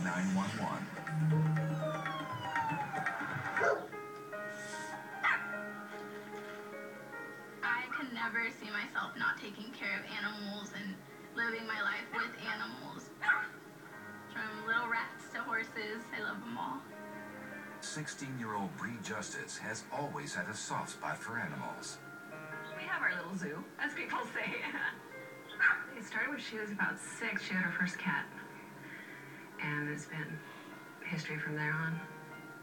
911. I could never see myself not taking care of animals and living my life with animals. From little rats to horses, I love them all. 16-year-old Bree Justice has always had a soft spot for animals. We have our little zoo, as people say. It started when she was about 6. She had her first cat. And it's been history from there on.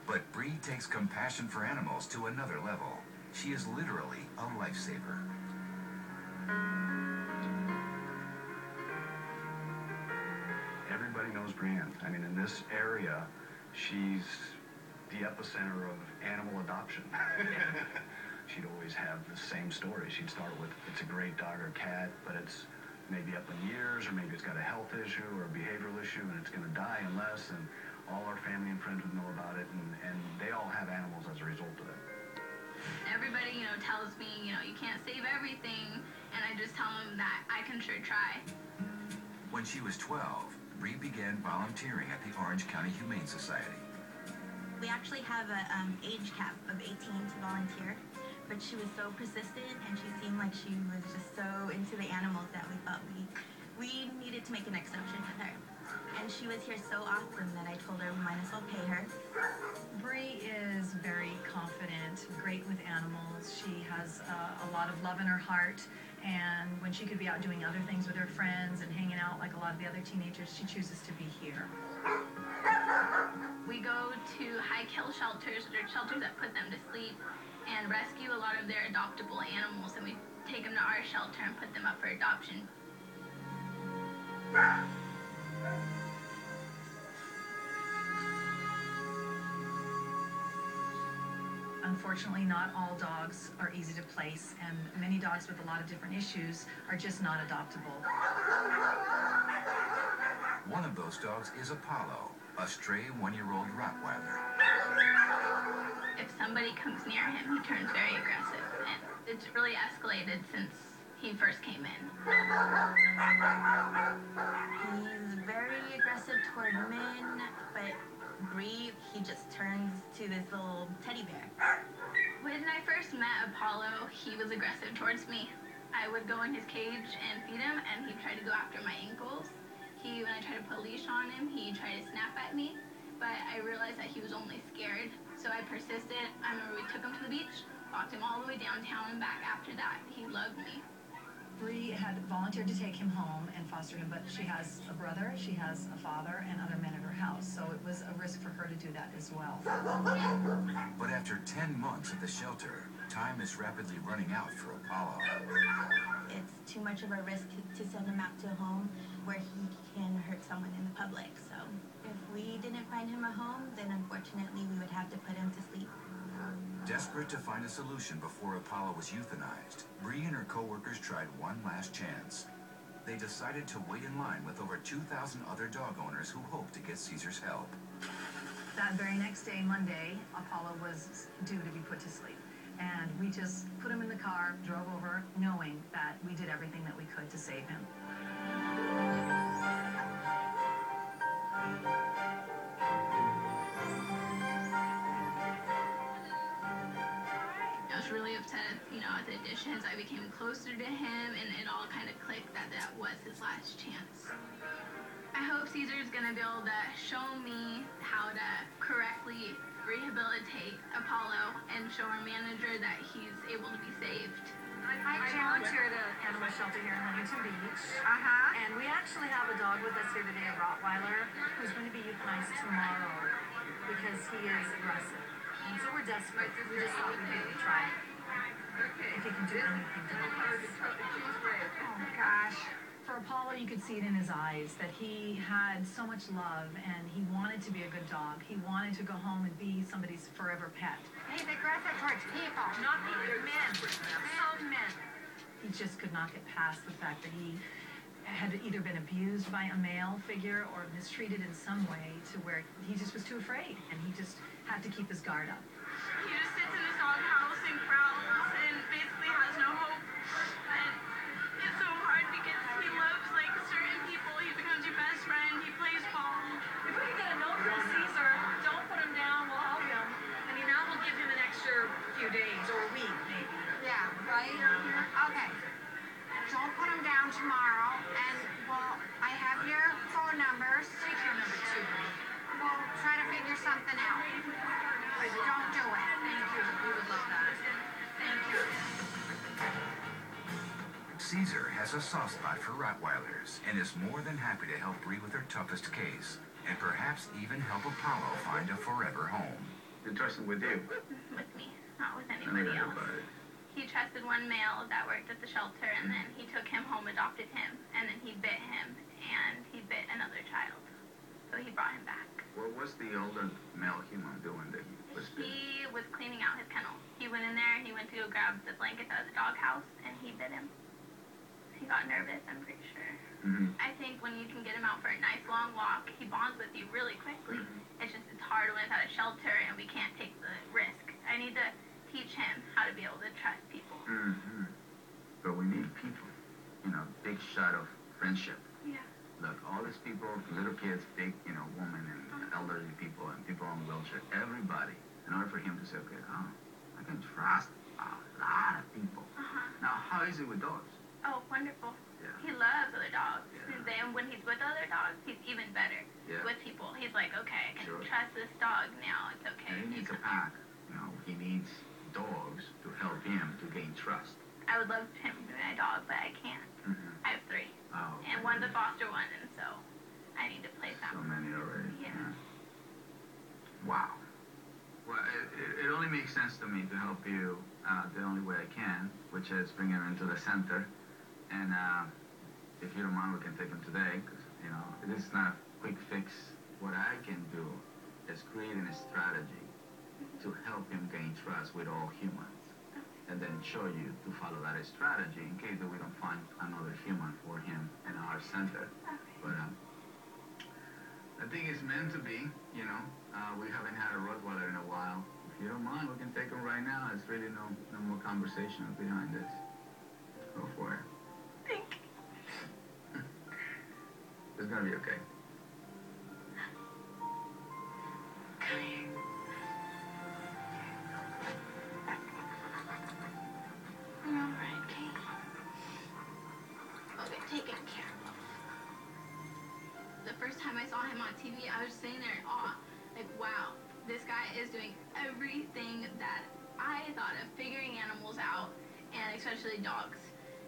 But Bree takes compassion for animals to another level. She is literally a lifesaver. Everybody knows Brienne. I mean, in this area, she's the epicenter of animal adoption. She'd always have the same story. She'd start with, it's a great dog or cat, but it's maybe up in years, or maybe it's got a health issue or a behavioral issue, and it's going to die unless, and all our family and friends would know about it, and they all have animals as a result of it. Everybody, tells me, you can't save everything, and I just tell them that I can sure try. When she was 12, Bree began volunteering at the Orange County Humane Society. We actually have an age cap of 18 to volunteer, but she was so persistent and she seemed like she was just so into the animals that we thought we needed to make an exception with her. And she was here so often that I told her we might as well pay her. Bree is very confident, great with animals. She has a lot of love in her heart, and when she could be out doing other things with her friends and hanging out like a lot of the other teenagers, she chooses to be here. We go to high-kill shelters, or shelters that put them to sleep, and rescue a lot of their adoptable animals, and we take them to our shelter and put them up for adoption. Unfortunately, not all dogs are easy to place, and many dogs with a lot of different issues are just not adoptable. One of those dogs is Apollo, a stray 1-year-old Rottweiler. If somebody comes near him, he turns very aggressive, and it's really escalated since he first came in. He's very aggressive toward men, but Bree, he just turns to this little teddy bear. When I first met Apollo, he was aggressive towards me. I would go in his cage and feed him, and he'd try to go after my ankles. When I tried to put a leash on him, he'd try to snap at me, but I realized that he was only scared, so I persisted. I remember we took him to the beach, walked him all the way downtown and back after that. He loved me. Bree had volunteered to take him home and foster him, but she has a brother, she has a father, and other men at her house, so it was a risk for her to do that as well. But after 10 months at the shelter, time is rapidly running out for Apollo. It's too much of a risk to send him out to a home where he can hurt someone in the public, so if we didn't find him a home, then unfortunately we would have to put him to sleep. Desperate to find a solution before Apollo was euthanized, Bree and her co-workers tried one last chance. They decided to wait in line with over 2,000 other dog owners who hoped to get Caesar's help. That very next day, Monday, Apollo was due to be put to sleep. And we just put him in the car, drove over, knowing that we did everything that we could to save him. I was really upset, at the additions. I became closer to him, and it all kind of clicked that that was his last chance. I hope Caesar's going to be able to show me how to correctly rehabilitate Apollo and show our manager that he's able to be saved. I volunteer at an animal shelter here in Huntington Beach. And we actually have a dog with us here today, a Rottweiler, who's going to be euthanized tomorrow because he is aggressive. And so we're desperate. We just thought we'd maybe try if he can do anything to help us. Oh, gosh. For Apollo, you could see it in his eyes that he had so much love and he wanted to be a good dog. He wanted to go home and be somebody's forever pet. He's aggressive towards people, not men. Some men. He just could not get past the fact that he had either been abused by a male figure or mistreated in some way to where he just was too afraid and he just had to keep his guard up. He just sits in his doghouse and growls and basically has no hope. And it's so hard because he loves certain people. He becomes your best friend. He plays ball. If we could get Caesar has a soft spot for Rottweilers and is more than happy to help Bree with her toughest case, and perhaps even help Apollo find a forever home. You trust him with you? With me, not with anybody else. He trusted one male that worked at the shelter, and then he took him home, adopted him, and then he bit him, and he bit another child. So he brought him back. What was the older male human doing that he was bitten? He was cleaning out his kennel. He went in there, he went to go grab the blankets out of the doghouse, and he bit him. He got nervous, I'm pretty sure. I think when you can get him out for a nice long walk, he bonds with you really quickly. It's just, it's hard when it's at a shelter and we can't take the risk. I need to teach him how to be able to trust people. But we need people, you know, big shot of friendship. Yeah. Look, all these people, little kids, big, you know, women and elderly people and people on wheelchair, everybody, in order for him to say, okay, I can trust a lot of people. Now, how is it with dogs? Oh, wonderful. Yeah. He loves other dogs. Yeah. And then when he's with other dogs, he's even better. Yeah. With people, he's like, okay, I can Sure. trust this dog now. It's okay. And he needs a pack. You know, he needs dogs to help him to gain trust. I would love him to be my dog, but I can't. I have 3. Oh, And one's a foster one, and so I need to place that so one. many already. Yeah. Wow. Well, it only makes sense to me to help you the only way I can, which is bring him into the center. And if you don't mind, we can take him today, because, you know, this is not a quick fix. What I can do is creating a strategy to help him gain trust with all humans, and then show you to follow that strategy in case that we don't find another human for him in our center. But I think it's meant to be, you know. We haven't had a Rottweiler in a while. If you don't mind, we can take him right now. There's really no more conversation behind this. Go for it. Thank you. It's gonna be okay. Come here. You're all right, Kate. I'll get taken care of. The first time I saw him on TV, I was sitting there in awe. Like, wow, this guy is doing everything that I thought of, figuring animals out, and especially dogs.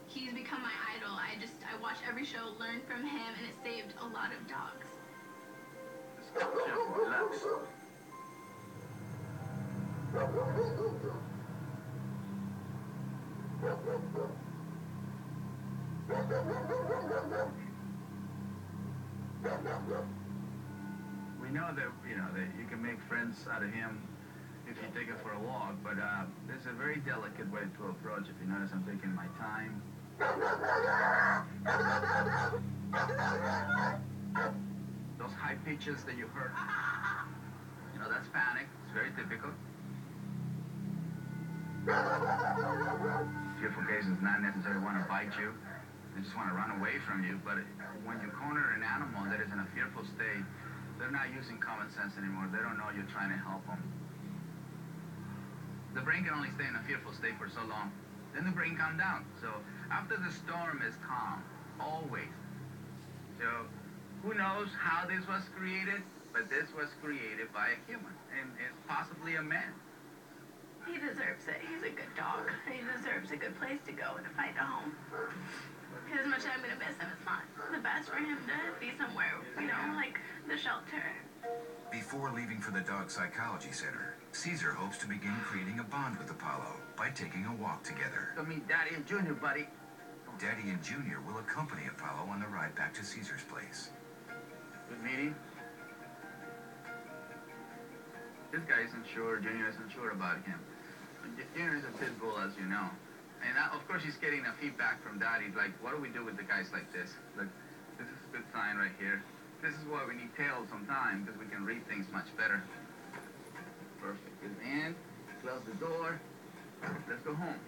He's become my idol. I watch every show, learn from him, and it saved a lot of dogs. Careful, relax. We know that, you know, that you can make friends out of him if you take it for a walk, but there's a very delicate way to approach. If you notice, I'm taking my time. Those high pitches that you heard, you know, that's panic. It's very typical. Fearful cases not necessarily want to bite you. They just want to run away from you. But when you corner an animal that is in a fearful state, they're not using common sense anymore. They don't know you're trying to help them. The brain can only stay in a fearful state for so long. Then the brain calms down. So after the storm is calm, always. So who knows how this was created, but this was created by a human, and it's possibly a man. He deserves it. He's a good dog. He deserves a good place to go and to find a home. As much as I'm going to miss him, it's not the best for him to be somewhere, you know, like the shelter. Before leaving for the dog psychology center, Caesar hopes to begin creating a bond with Apollo by taking a walk together. Go meet Daddy and Junior, buddy. Daddy and Junior will accompany Apollo on the ride back to Caesar's place. Good meeting. This guy isn't sure, Junior isn't sure about him. Junior is a pit bull, as you know. And of course, he's getting a feedback from Daddy, like, what do we do with the guys like this? Like, this is a good sign right here. This is why we need tails sometimes, because we can read things much better. Perfect. Good man. Close the door. Let's go home.